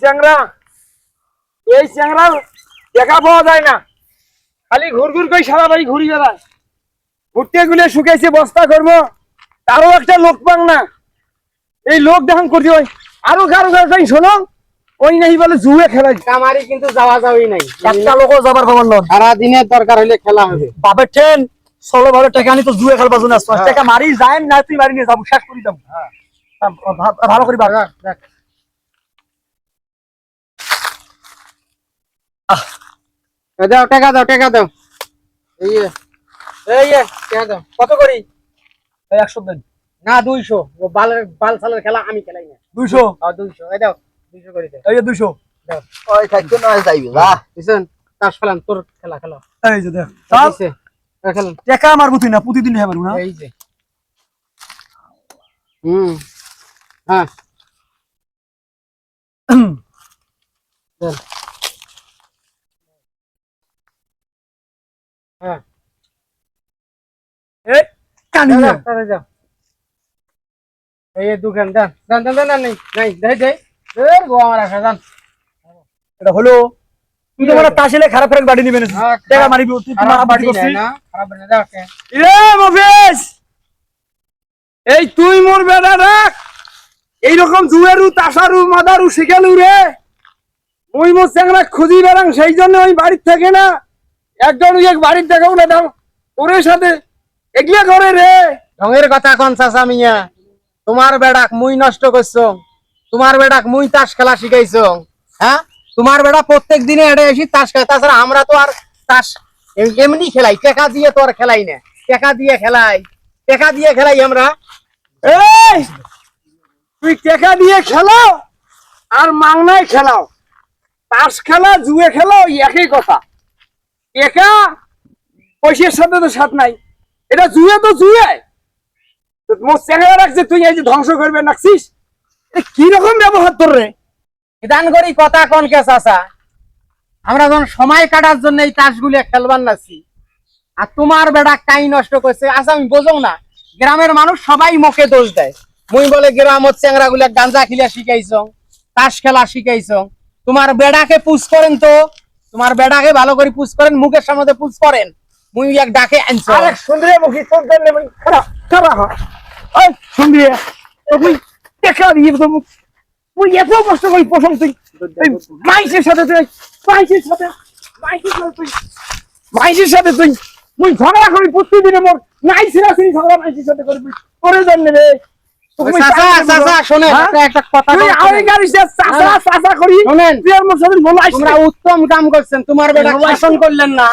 চ্যাংরা দেখা পাওয়া যায় না, খালি ঘুরঘুর করে সারা বাড়ি ঘুরি বেড়ায়। ঘুরতে গুলে শুকাইছে বস্তা করবো, তারও একটা লোক পান না। এই লোক যখন করছি ওই আরো কারো কারো শোনো, ওই নাই বলে জুয়ে খেলাই কামারি কিন্তু যাওয়া যাওয়াই নাই, একটা লোকও যাবার খবর নয়। সারা দিনের দরকার হলে খেলা হবে। বাপের ট্রেন ষোলো ভাবে টাকা আনি তো জুয়ে খেলবার জন্য আসতো। টাকা মারি যায় না, তুই মারি নিয়ে যাবো, শেষ করি যাবো। ভালো করি বাবা দাও, টাকা দাও, টাকা দাও। এই টাকা দাও। কত করি? 100 দেন না 200। ও বাল সালের খেলা আমি খেলাই না। 200। 200 এই দাও, 200 করে দাও। এই 200 দাও। ওই থাকতো না যাইবে যা দিছেন তাস খেলাম, তোর খেলা খেলো। এই যে দেখ চল খেলেন। টাকা মারবো তুই না, প্রতিদিন হ্যাঁ মারবো না। এই যে হ্যাঁ চল। হ্যাঁ এই কানি না যাও। এই দোকান দান দান দান দান নাই নাই দেই দেই এর গো আমার আশা দান। এটা হলো তুই তো মানে তাসিলে খারাপ খারাপ বাড়ি নিবেন টাকা মারিবি তুই, তোমার বাড়ি করছিস না খারাপ না দাও। কে রে মফিজ, এই তুই মোর বেড়া রাখ, এইরকম জুয়েরু তাসারু মাদারু শিখালু রে। মুই মোর চ্যাংরা খুঁজি বেড়াং, সেই জন্য ওই বাড়ির থেকে না একজন এক বাড়ির দেখাও না দাও ওর সাথে এগিয়ে করে রে। ঢঙের কথা কোন চাচা মিয়া, তোমার বেড়াক মুই নষ্ট করছো, তোমার বেড়াক মুই তাস খেলা শিখাইছো। হ্যাঁ তোমার বেড়া প্রত্যেক দিনে এড়ে এসে তাস খেলে, তাছাড়া আমরা তো আর তাস এমনি খেলাই, টাকা দিয়ে তো আর খেলাই না। টাকা দিয়ে খেলাই আমরা। এই তুই টাকা দিয়ে খেলাও আর মাংনায় খেলাও, তাস খেলা জুয়ে খেলা ওই একই কথা। টাকা পয়সার সাথে তো সাথ নাই, এটা জুয়ে তো জুয়ে। মোর চেহারা রাখছে তুই এই যে ধ্বংস করবে নাকছিস, কি রকম ব্যবহার তোর রে? দান করি কথা কোন কে চাচা, আমরা যখন সময় কাটার জন্য এই তাসগুলো খেলবার নাছি, আর তোমার বেড়া কাই নষ্ট করছে। আচ্ছা আমি বোঝো না, গ্রামের মানুষ সবাই মুখে দোষ দেয়। মুই বলে গ্রামের চ্যাংরা গুলা গাঞ্জা খিলা শিখাইছ, তাস খেলা শিখাইছ। তোমার বেড়াকে পুষ করেন তো, তোমার বেড়াকে ভালো করে পুষ করেন, মুখের সামনে পুষ করেন। মুই এক ডাকে আনছ আরে সুন্দরিয়া মুখী তোর জন্য খারাপ খারাপ হয়। ওই সুন্দরিয়া তুই টাকা দিয়ে তো তুই এত কষ্ট করি পছন্দ, তুই মাইসের সাথে তুই মাইসের সাথে তুই মুই ঝগড়া করি প্রতিদিনে। মোর নাই ছিড়া ছিড়ি ঝগড়া মাইসের সাথে করবি তোর জন্য রে। উত্তম কাম করছেন, তোমার বেড়া শাসন করলেন না,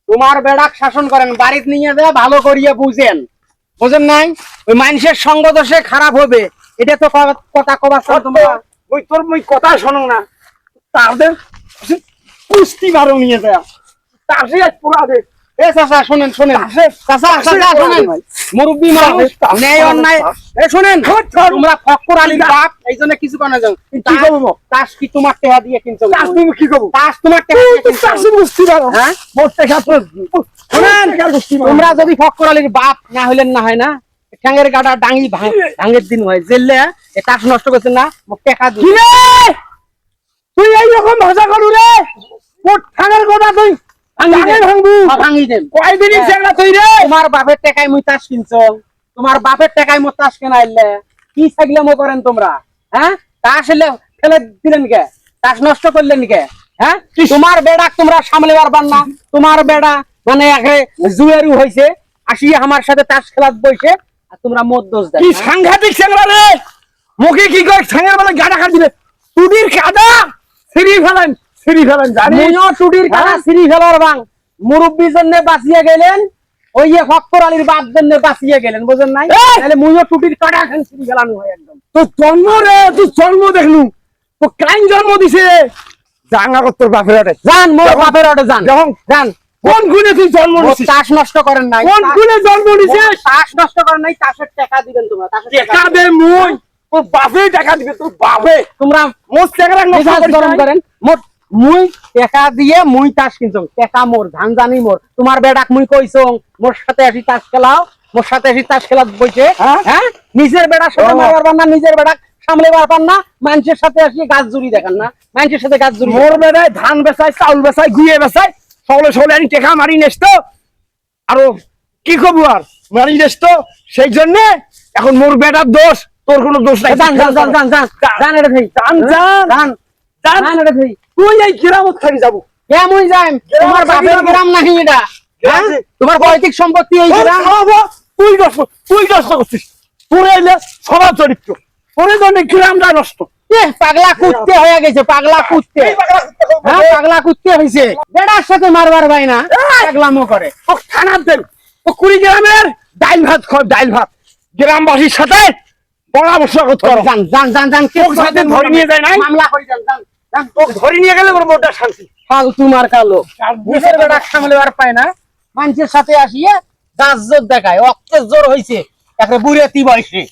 তোমার বেড়াক শাসন করেন, বাড়িতে নিয়ে দেয়া ভালো করিয়া বুঝেন নাই। ওই মানুষের সঙ্গ দোষে খারাপ হবে, এটা তো কথা কবার তোমরা। তোর মুই কথা শোনো না, তাদের পুষ্টি বারো নিয়ে দেয়া তাসে পোড়া দে। শোনেন মুরব্বী মানুষ ন্যায় অন্যায় শোনেন। তোমরা ফক্কর আলীর বাপ, এই জন্য কিছু কেন যাও। কি করবো? তাস কি তোমার টেহা দিয়ে কিনছো? তুমি কি করবো? তাস তোমার টেহা দিয়ে কিনছো? হ্যাঁ শোনেন, তোমরা যদি ফক্কর আলীর বাপ না হইলেন না হয় না, ঠ্যাঙ্গের গাড়া ডাঙ্গি ভাঙের দিন হয় জেললে তাস নষ্ট করছেন না, টেকা দিয়ে তুই এইরকম ভাষা করু রে। ঠ্যাঙ্গের কথা তুই তোমার বাপের টাকায় মুই তাস কিনছো, তোমার বাপের টাকায় মো তাস কেনাইলে কি থাকলে মো করেন তোমরা? হ্যাঁ তাস ফেলে দিলেন কে? তাস নষ্ট করলেন কে? হ্যাঁ তোমার বেড়া তোমরা সামলে পারবার না। তোমার বেড়া মানে জুয়েরু হয়েছে, আসি আমার সাথে তাস খেলার বসে, আর তোমরা মদ দোষ দেয়। কি সাংঘাতিক চ্যাংড়া রে, মুখে কি করে ঠ্যাঙ্গের বেলা গাড়া খাট দিলে টুডির কাদা সিঁড়ি ফেলেন মুইও টুডির কাদা সিঁড়ি ফেলার বাং। মুরব্বীর জন্য বাঁচিয়ে গেলেন, ওই ফক্কর আলীর বাপ জন্য বাঁচিয়ে গেলেন, বুঝেন নাই? তাহলে মুইও টুটির কাটা খান সিঁড়ি ফেলানো হয় একদম। তোর জন্ম রে, তুই জন্ম দেখলু তো কাইন জন্ম দিছে জানা তোর বাপের আটে যান, মোর বাপের আটে যান, যান। কোন গুণে তুই জন্ম নিছিস? তাস নষ্ট করেন নাই। কোন গুণে জন্ম নিছিস? তাস নষ্ট করেন নাই, তাসের টাকা দিবেন তোমরা। টাকা দে মুই, তোর বাপে টাকা দিবে, তোর বাপে। তোমরা মোর চ্যাংড়া মেজাজ গরম করেন। মুই টাকা দিয়ে মুই তাস কিনছো, টাকা মোর, ধান জানি মোর। তোমার বেড়াক মুই কইছো মোর সাথে আসি তাস খেলাও, মোর সাথে আসি তাস খেলা বইছে। হ্যাঁ নিজের বেড়ার সাথে মারবার না, নিজের বেড়াক সামলেবার পান না, মানুষের সাথে আসি গাছ জুড়ি দেখান না, মানুষের সাথে গাছ জুড়ি মোর বেড়ায় ধান বেচায়, চাউল বেচায়, গুয়ে বেচায়, সকলে আনি টেকা মারি নেসতো। আরো কি খবর আর মারি নেসতো, সেই জন্য এখন মোর বেটার দোষ, তোর কোনো দোষ নাই। জান জান জান জান জান জান এটা ভাই জান জান জান জান জান এটা ভাই তুই এই গ্রামত থাকি যাবো। কেমন যাই তোমার বাপের গ্রাম নাহি এটা, হ্যাঁ? তোমার পৈতৃক সম্পত্তি এই গ্রাম। তুই নষ্ট করছিস, তোর এলে স্বভাব চরিত্র, তোর জন্য গ্রামটা নষ্ট। পাগলা কুত্তে হয়ে গেছে, পাগলা কুত্তে, হ্যাঁ পাগলা কুত্তে হয়েছে। বেড়ার সাথে মারবার ভাই না, পাগলামো করে। ও খানা দেন, ও কুড়িগ্রামের ডাইল ভাত খাও, ডাইল ভাত। গ্রামবাসীর সাথে পরামর্শ করতে হবে। জান জান জান জান কে তোর সাথে ধরে নিয়ে যায় নাই, মামলা করে জান জান জান। তোকে ধরে নিয়ে গেলে ওর মোটা শান্তি। ফালতু মার কালো, নিজের বেড়া সামলেবার পায় না, মানুষের সাথে আসিয়ে গাছ জোর দেখায়, অক্টের জোর হয়েছে একটা বুড়েতি বয়সে।